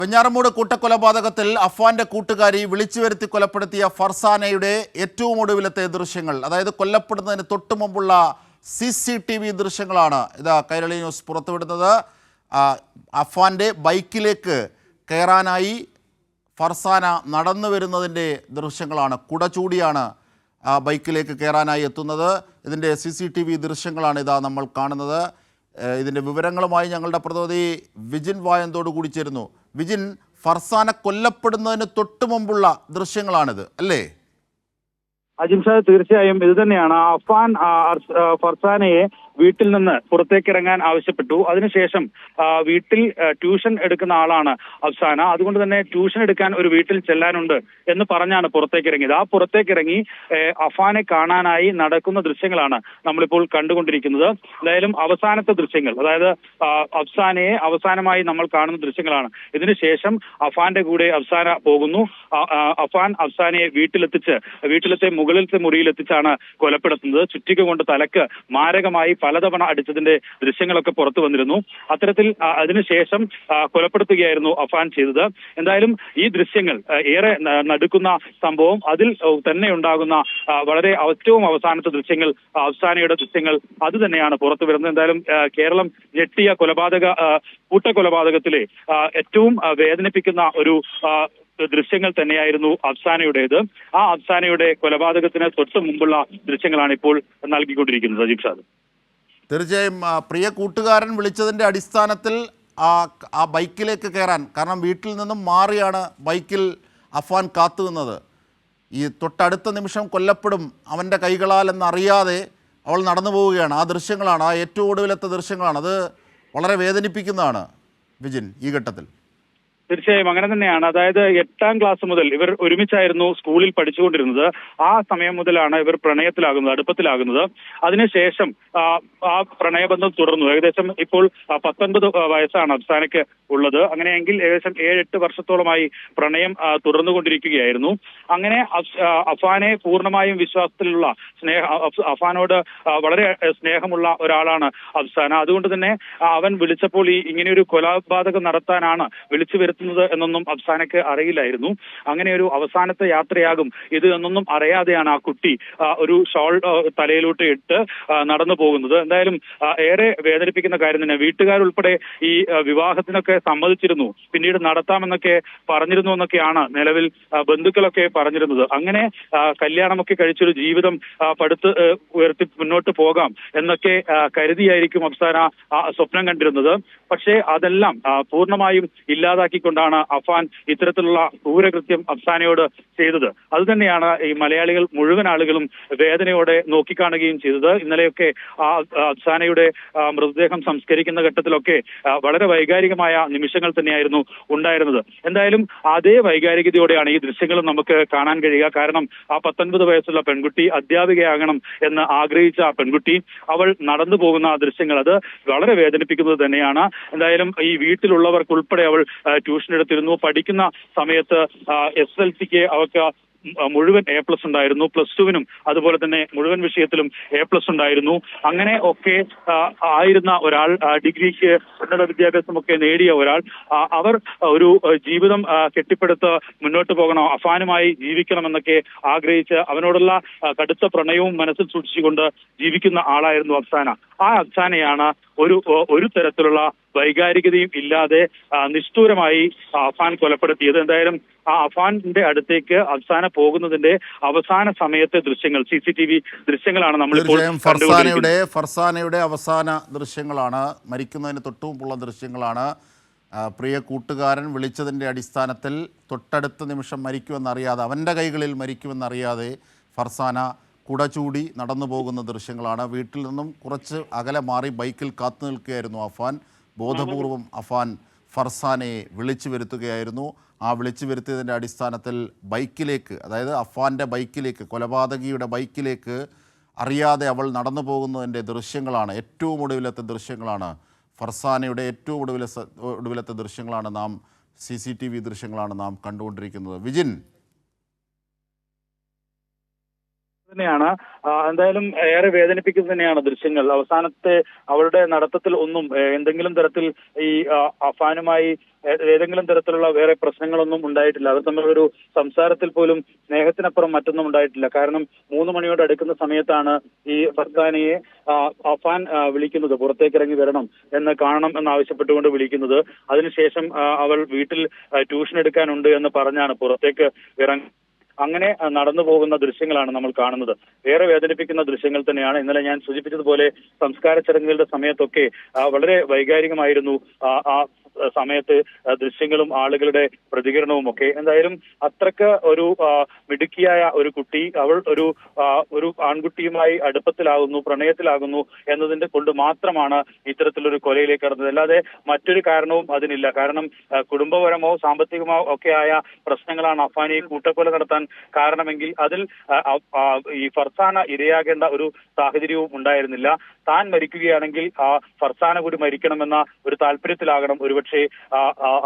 വെഞ്ഞാറമൂട് കൂട്ടക്കൊലപാതകത്തിൽ അഫ്വാന്റെ കൂട്ടുകാരി വിളിച്ചു വരുത്തി കൊലപ്പെടുത്തിയ ഫർസാനയുടെ ഏറ്റവും ഒടുവിലത്തെ ദൃശ്യങ്ങൾ, അതായത് കൊല്ലപ്പെടുന്നതിന് തൊട്ടു മുമ്പുള്ള CCTV ദൃശ്യങ്ങളാണ് ഇതാ കൈരളി ന്യൂസ് പുറത്തുവിടുന്നത്. അഫ്വാന്റെ ബൈക്കിലേക്ക് കയറാനായി ഫർസാന നടന്നു വരുന്നതിൻ്റെ ദൃശ്യങ്ങളാണ്. കുട ചൂടിയാണ് ബൈക്കിലേക്ക് കയറാനായി എത്തുന്നത്. ഇതിൻ്റെ CCTV ദൃശ്യങ്ങളാണ് ഇതാ നമ്മൾ കാണുന്നത്. ഇതിൻ്റെ വിവരങ്ങളുമായി ഞങ്ങളുടെ പ്രതിനിധി വിജിൻ വായന്തോട് കൂടി ചേരുന്നു. വിജിൻ, ഫർസാന കൊല്ലപ്പെടുന്നതിന് തൊട്ട് മുമ്പുള്ള ദൃശ്യങ്ങളാണിത് അല്ലേ? അജിംഷാദ്, തീർച്ചയായും ഇത് തന്നെയാണ്. അഫ്വാൻ ഫർസാനയെ വീട്ടിൽ നിന്ന് പുറത്തേക്കിറങ്ങാൻ ആവശ്യപ്പെട്ടു. അതിനുശേഷം വീട്ടിൽ ട്യൂഷൻ എടുക്കുന്ന ആളാണ് അഫ്സാന. അതുകൊണ്ട് തന്നെ ട്യൂഷൻ എടുക്കാൻ ഒരു വീട്ടിൽ ചെല്ലാനുണ്ട് എന്ന് പറഞ്ഞാണ് പുറത്തേക്കിറങ്ങിയത്. ആ പുറത്തേക്കിറങ്ങി അഫ്വാനെ കാണാനായി നടക്കുന്ന ദൃശ്യങ്ങളാണ് നമ്മളിപ്പോൾ കണ്ടുകൊണ്ടിരിക്കുന്നത്. എന്തായാലും അവസാനത്തെ ദൃശ്യങ്ങൾ, അതായത് അഫ്സാനയെ അവസാനമായി നമ്മൾ കാണുന്ന ദൃശ്യങ്ങളാണ്. ഇതിനുശേഷം അഫ്വാന്റെ കൂടെ അഫ്സാന പോകുന്നു. അഫ്വാൻ അഫ്സാനയെ വീട്ടിലത്തെ മുകളിലത്തെ മുറിയിലെത്തിച്ചാണ് കൊലപ്പെടുത്തുന്നത്. ചുറ്റിക കൊണ്ട് തലക്ക് മാരകമായി പലതവണ അടിച്ചതിന്റെ ദൃശ്യങ്ങളൊക്കെ പുറത്തു വന്നിരുന്നു. അത്തരത്തിൽ അതിനുശേഷം കൊലപ്പെടുത്തുകയായിരുന്നു അഫ്വാൻ ചെയ്തത്. എന്തായാലും ഈ ദൃശ്യങ്ങൾ ഏറെ നടുക്കുന്ന സംഭവം, അതിൽ തന്നെ ഉണ്ടാകുന്ന വളരെ ഏറ്റവും അവസാനത്തെ ദൃശ്യങ്ങൾ, അഫ്സാനയുടെ ദൃശ്യങ്ങൾ, അത് തന്നെയാണ് പുറത്തു വരുന്നത്. എന്തായാലും കേരളം ഞെട്ടിയ കൂട്ടക്കൊലപാതകത്തിലെ ഏറ്റവും വേദനിപ്പിക്കുന്ന ഒരു ദൃശ്യങ്ങൾ തന്നെയായിരുന്നു അഫ്സാനയുടേത്. ആ അഫ്സാനയുടെ കൊലപാതകത്തിന് തൊട്ട് മുമ്പുള്ള ദൃശ്യങ്ങളാണ് ഇപ്പോൾ നൽകിക്കൊണ്ടിരിക്കുന്നത്. അജിംഷാദ്, തീർച്ചയായും പ്രിയ കൂട്ടുകാരൻ വിളിച്ചതിൻ്റെ അടിസ്ഥാനത്തിൽ ആ ബൈക്കിലേക്ക് കയറാൻ, കാരണം വീട്ടിൽ നിന്നും മാറിയാണ് ബൈക്കിൽ അഫ്വാൻ കാത്തു നിന്നത്. ഈ തൊട്ടടുത്ത നിമിഷം കൊല്ലപ്പെടും അവൻ്റെ കൈകളാൽ എന്നറിയാതെ അവൾ നടന്നു പോവുകയാണ്. ആ ദൃശ്യങ്ങളാണ്, ആ ഏറ്റവും ഒടുവിലത്തെ ദൃശ്യങ്ങളാണ്. അത് വളരെ വേദനിപ്പിക്കുന്നതാണ് വിജിൻ ഈ ഘട്ടത്തിൽ. തീർച്ചയായും അങ്ങനെ തന്നെയാണ്. അതായത് 8ാം ക്ലാസ് മുതൽ ഇവർ ഒരുമിച്ചായിരുന്നു സ്കൂളിൽ പഠിച്ചുകൊണ്ടിരുന്നത്. ആ സമയം മുതലാണ് ഇവർ അടുപ്പത്തിലാകുന്നത്. അതിനുശേഷം ആ പ്രണയബന്ധം തുടർന്നു. ഏകദേശം ഇപ്പോൾ 19 വയസ്സാണ് അഫ്സാനയ്ക്ക് ഉള്ളത്. അങ്ങനെയെങ്കിൽ ഏകദേശം 7-8 വർഷത്തോളമായി പ്രണയം തുടർന്നുകൊണ്ടിരിക്കുകയായിരുന്നു. അങ്ങനെ അഫ്വാനെ പൂർണ്ണമായും വിശ്വാസത്തിലുള്ള അഫ്വാനോട് വളരെ സ്നേഹമുള്ള ഒരാളാണ് അഫ്സാന. അതുകൊണ്ട് തന്നെ അവൻ വിളിച്ചപ്പോൾ ഇങ്ങനെയൊരു കൊലപാതകം നടത്താനാണ് വിളിച്ചു വരുത്തുന്നത് എന്നൊന്നും അഫ്സാനയ്ക്ക് അറിയില്ലായിരുന്നു. അങ്ങനെ ഒരു അവസാനത്തെ യാത്രയാകും ഇത് എന്നൊന്നും അറിയാതെയാണ് ആ കുട്ടി ഒരു ഷോൾ തലയിലോട്ട് ഇട്ട് നടന്നു പോകുന്നത്. എന്തായാലും ഏറെ വേദനിപ്പിക്കുന്ന കാര്യം തന്നെ. വീട്ടുകാരുൾപ്പെടെ ഈ വിവാഹത്തിനൊക്കെ സമ്മതിച്ചിരുന്നു, പിന്നീട് നടത്താമെന്നൊക്കെ പറഞ്ഞിരുന്നു എന്നൊക്കെയാണ് നിലവിൽ ബന്ധുക്കളൊക്കെ പറഞ്ഞിരുന്നത്. അങ്ങനെ കല്യാണമൊക്കെ കഴിച്ചൊരു ജീവിതം പടുത്ത് ഉയർത്തി മുന്നോട്ട് പോകാം എന്നൊക്കെ കരുതിയായിരിക്കും അഫ്സാന സ്വപ്നം കണ്ടിരുന്നത്. പക്ഷേ അതെല്ലാം പൂർണ്ണമായും ഇല്ലാതാക്കിക്കൊണ്ടാണ് അഫ്വാൻ ഇത്തരത്തിലുള്ള ക്രൂരകൃത്യം അഫ്സാനയോട് ചെയ്തത്. അതുതന്നെയാണ് ഈ മലയാളികൾ മുഴുവൻ ആളുകളും വേദനയോടെ നോക്കിക്കാണുകയും ചെയ്തത്. ഇന്നലെയൊക്കെ അഫ്സാനയുടെ മൃതദേഹം സംസ്കരിക്കുന്ന ഘട്ടത്തിലൊക്കെ വളരെ വൈകാരികമായ നിമിഷങ്ങൾ തന്നെയായിരുന്നു ഉണ്ടായിരുന്നത്. എന്തായാലും അതേ വൈകാരികതയോടെയാണ് ഈ ദൃശ്യങ്ങളും നമുക്ക് കാണാൻ കഴിയുക. കാരണം ആ 19 വയസ്സുള്ള പെൺകുട്ടി, അധ്യാപികയാകണം എന്ന് ആഗ്രഹിച്ച ആ പെൺകുട്ടി, അവൾ നടന്നു പോകുന്ന ആ ദൃശ്യങ്ങൾ, അത് വളരെ വേദനിപ്പിക്കുന്നത് തന്നെയാണ്. എന്തായാലും ഈ വീട്ടിലുള്ളവർക്കുൾപ്പെടെ അവൾ ട്യൂഷൻ എടുത്തിരുന്നു. പഠിക്കുന്ന സമയത്ത് SSLCക്ക് അവർക്ക് മുഴുവൻ A+ ഉണ്ടായിരുന്നു. +2-നും അതുപോലെ തന്നെ മുഴുവൻ വിഷയത്തിലും A+ ഉണ്ടായിരുന്നു. അങ്ങനെ ഒക്കെ ആയിരുന്ന ഒരാൾ, ഡിഗ്രിക്ക് ഉന്നത വിദ്യാഭ്യാസമൊക്കെ നേടിയ ഒരാൾ, അവർ ഒരു ജീവിതം കെട്ടിപ്പടുത്ത് മുന്നോട്ട് പോകണം, അഫ്വാനുമായി ജീവിക്കണമെന്നൊക്കെ ആഗ്രഹിച്ച് അവനോടുള്ള കടുത്ത പ്രണയവും മനസ്സിൽ സൂക്ഷിച്ചുകൊണ്ട് ജീവിക്കുന്ന ആളായിരുന്നു അഫ്സാന. ആ അഫ്സാനയാണ് ഒരു തരത്തിലുള്ള വൈകാരികതയും ഇല്ലാതെ നിഷ്ഠൂരമായി അഫ്വാൻ കൊലപ്പെടുത്തിയത്. എന്തായാലും ആ അഫ്വാന്റെ അടുത്തേക്ക് അഫ്സാന പോകുന്നതിന്റെ അവസാന സമയത്തെ ദൃശ്യങ്ങൾ, CCTV ദൃശ്യങ്ങളാണ് നമ്മളിപ്പോൾ ഫർസാനയുടെ അവസാന ദൃശ്യങ്ങളാണ്, മരിക്കുന്നതിന് തൊട്ടുമുമ്പുള്ള ദൃശ്യങ്ങളാണ്. പ്രിയ കൂട്ടുകാരൻ വിളിച്ചതിൻ്റെ അടിസ്ഥാനത്തിൽ തൊട്ടടുത്ത നിമിഷം മരിക്കുമെന്നറിയാതെ, അവൻ്റെ കൈകളിൽ മരിക്കുമെന്നറിയാതെ ഫർസാന കുട ചൂടി നടന്നു പോകുന്ന ദൃശ്യങ്ങളാണ്. വീട്ടിൽ നിന്നും കുറച്ച് അകലെ മാറി ബൈക്കിൽ കാത്തു നിൽക്കുകയായിരുന്നു അഫ്വാൻ. ബോധപൂർവം അഫ്വാൻ ഫർസാനയെ വിളിച്ചു വരുത്തുകയായിരുന്നു. ആ വിളിച്ചു വരുത്തിയതിൻ്റെ അടിസ്ഥാനത്തിൽ ബൈക്കിലേക്ക്, അതായത് അഫ്വാൻ്റെ ബൈക്കിലേക്ക്, കൊലപാതകിയുടെ ബൈക്കിലേക്ക് അറിയാതെ അവൾ നടന്നു പോകുന്നതിൻ്റെ ദൃശ്യങ്ങളാണ്, ഏറ്റവും ഒടുവിലത്തെ ദൃശ്യങ്ങളാണ്. ഫർസാനയുടെ ഏറ്റവും ഒടുവിലത്തെ ദൃശ്യങ്ങളാണ് CCTV ദൃശ്യങ്ങളാണ് നാം കണ്ടുകൊണ്ടിരിക്കുന്നത്. വിജിൻ, തന്നെയാണ്. എന്തായാലും ഏറെ വേദനിപ്പിക്കുന്നത് തന്നെയാണ് ദൃശ്യങ്ങൾ. അവസാനത്തെ അവളുടെ നടത്തത്തിൽ ഒന്നും എന്തെങ്കിലും തരത്തിൽ ഈ അഫാനുമായി ഏതെങ്കിലും തരത്തിലുള്ള വേറെ പ്രശ്നങ്ങളൊന്നും ഉണ്ടായിട്ടില്ല. അവർ തമ്മിലൊരു സംസാരത്തിൽ പോലും സ്നേഹത്തിനപ്പുറം മറ്റൊന്നും ഉണ്ടായിട്ടില്ല. കാരണം 3 മണിയോട് അടുക്കുന്ന സമയത്താണ് ഈ ഫർസാനയെ അഫാൻ വിളിക്കുന്നത്, പുറത്തേക്ക് ഇറങ്ങി വരണം എന്ന് കാണണം എന്നാവശ്യപ്പെട്ടുകൊണ്ട് വിളിക്കുന്നത്. അതിനുശേഷം അവൾ വീട്ടിൽ ട്യൂഷൻ എടുക്കാനുണ്ട് എന്ന് പറഞ്ഞാണ് പുറത്തേക്ക് ഇറങ്ങി. അങ്ങനെ നടന്നു പോകുന്ന ദൃശ്യങ്ങളാണ് നമ്മൾ കാണുന്നത്. ഏറെ വേദനിപ്പിക്കുന്ന ദൃശ്യങ്ങൾ തന്നെയാണ്. ഇന്നലെ ഞാൻ സൂചിപ്പിച്ചതുപോലെ സംസ്കാര ചടങ്ങുകളുടെ സമയത്തൊക്കെ വളരെ വൈകാരികമായിരുന്നു ആ സമയത്ത് ദൃശ്യങ്ങളും ആളുകളുടെ പ്രതികരണവും ഒക്കെ. എന്തായാലും അത്രക്ക് ഒരു മിടുക്കിയായ ഒരു കുട്ടി, അവൾ ഒരു ആൺകുട്ടിയുമായി അടുപ്പത്തിലാകുന്നു, പ്രണയത്തിലാകുന്നു എന്നതിന്റെ കൊണ്ട് മാത്രമാണ് ഇത്തരത്തിലൊരു കൊലയിലേക്ക് കടന്നത്. അല്ലാതെ മറ്റൊരു കാരണവും അതിനില്ല. കാരണം കുടുംബപരമോ സാമ്പത്തികമോ ഒക്കെ ആയ പ്രശ്നങ്ങളാണ് അഫാനെ കൂട്ടക്കൊല നടത്താൻ കാരണമെങ്കിൽ അതിൽ ഈ ഫർസാന ഇരയാകേണ്ട ഒരു സാഹചര്യവും ഉണ്ടായിരുന്നില്ല. താൻ മരിക്കുകയാണെങ്കിൽ ഫർസാന കൂടി മരിക്കണമെന്ന ഒരു താല്പര്യത്തിലാകണം ഒരുപക്ഷെ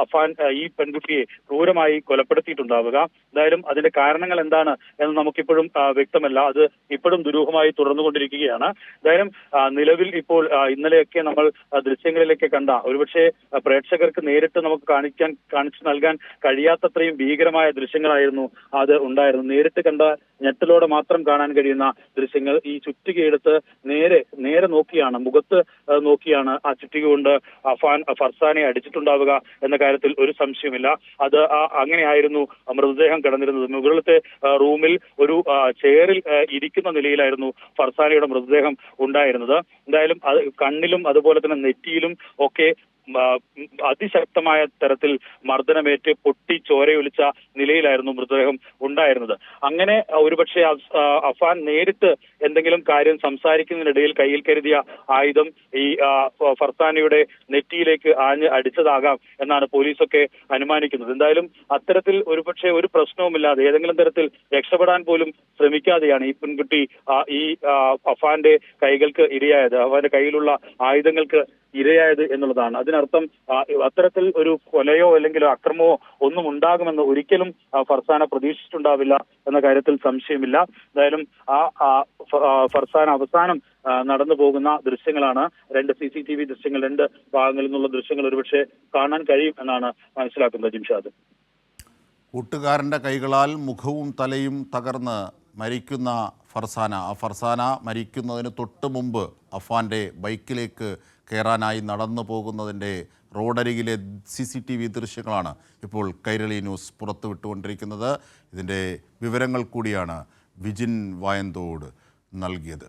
അഫാൻ ഈ പെൺകുട്ടിയെ ക്രൂരമായി കൊലപ്പെടുത്തിയിട്ടുണ്ടാവുക. എന്തായാലും അതിന്റെ കാരണങ്ങൾ എന്താണ് എന്ന് നമുക്കിപ്പോഴും വ്യക്തമല്ല. അത് ഇപ്പോഴും ദുരൂഹമായി തുടർന്നുകൊണ്ടിരിക്കുകയാണ്. എന്തായാലും നിലവിൽ ഇപ്പോൾ ഇന്നലെയൊക്കെ നമ്മൾ ദൃശ്യങ്ങളിലേക്ക് കണ്ട ഒരുപക്ഷെ പ്രേക്ഷകർക്ക് നേരിട്ട് നമുക്ക് കാണിച്ചു നൽകാൻ കഴിയാത്തത്രയും ഭീകരമായ ദൃശ്യങ്ങളായിരുന്നു അത് ഉണ്ടായിരുന്നു. നേരിട്ട് കണ്ട ഞെട്ടലോടെ മാത്രം കാണാൻ കഴിയുന്ന ദൃശ്യങ്ങൾ. ഈ ചുറ്റികയെടുത്ത് നേരെ നോക്കിയാണ്, മുഖത്ത് നോക്കിയാണ് ആ ചുറ്റിക കൊണ്ട് ഫർസാനെ അടിച്ചിട്ടുണ്ടാവുക എന്ന കാര്യത്തിൽ ഒരു സംശയമില്ല. അത് അങ്ങനെയായിരുന്നു മൃതദേഹം കിടന്നിരുന്നത്. മുകളിലത്തെ റൂമിൽ ഒരു ചെയറിൽ ഇരിക്കുന്ന നിലയിലായിരുന്നു ഫർസാനയുടെ മൃതദേഹം ഉണ്ടായിരുന്നത്. എന്തായാലും അത് കണ്ണിലും അതുപോലെ തന്നെ നെറ്റിയിലും ഒക്കെ അതിശക്തമായ തരത്തിൽ മർദ്ദനമേറ്റ് പൊട്ടി ചോരയൊലിച്ച നിലയിലായിരുന്നു മൃതദേഹം ഉണ്ടായിരുന്നത്. അങ്ങനെ ഒരുപക്ഷെ അഫാൻ നേരിട്ട് എന്തെങ്കിലും കാര്യം സംസാരിക്കുന്നതിനിടയിൽ കയ്യിൽ കരുതിയ ആയുധം ഈ ഫർസാനയുടെ നെറ്റിയിലേക്ക് ആഞ്ഞ് അടിച്ചതാകാം എന്നാണ് പോലീസൊക്കെ അനുമാനിക്കുന്നത്. എന്തായാലും അത്തരത്തിൽ ഒരുപക്ഷെ ഒരു പ്രശ്നവുമില്ലാതെ ഏതെങ്കിലും തരത്തിൽ രക്ഷപ്പെടാൻ പോലും ശ്രമിക്കാതെയാണ് ഈ പെൺകുട്ടി ഈ അഫാന്റെ കൈകൾക്ക് ഇരയായത്, അഫാന്റെ കയ്യിലുള്ള ആയുധങ്ങൾക്ക് ഇരയായത് എന്നുള്ളതാണ്. അതിനർത്ഥം അത്തരത്തിൽ ഒരു കൊലയോ അല്ലെങ്കിൽ അക്രമമോ ഒന്നും ഉണ്ടാകുമെന്ന് ഒരിക്കലും ഫർസാന പ്രതീക്ഷിച്ചിട്ടുണ്ടാവില്ല എന്ന കാര്യത്തിൽ സംശയമില്ല. എന്തായാലും ഫർസാന അവസാനം നടന്നു പോകുന്ന ദൃശ്യങ്ങളാണ്. 2 CCTV ദൃശ്യങ്ങൾ, 2 ഭാഗങ്ങളിൽ നിന്നുള്ള ദൃശ്യങ്ങൾ ഒരുപക്ഷെ കാണാൻ കഴിയും എന്നാണ് മനസ്സിലാക്കുന്നത്. ജിംഷാദ്, കൂട്ടുകാരൻ്റെ കൈകളാൽ മുഖവും തലയും തകർന്ന് മരിക്കുന്ന ഫർസാന മരിക്കുന്നതിന് തൊട്ട് മുമ്പ് അഫാൻ്റെ ബൈക്കിലേക്ക് കയറാനായി നടന്നു പോകുന്നതിൻ്റെ റോഡരികിലെ CCTV ദൃശ്യങ്ങളാണ് ഇപ്പോൾ കൈരളി ന്യൂസ് പുറത്തുവിട്ടുകൊണ്ടിരിക്കുന്നത്. ഇതിൻ്റെ വിവരങ്ങൾ കൂടിയാണ് വിജിൻ വായന്തോട് നൽകിയത്.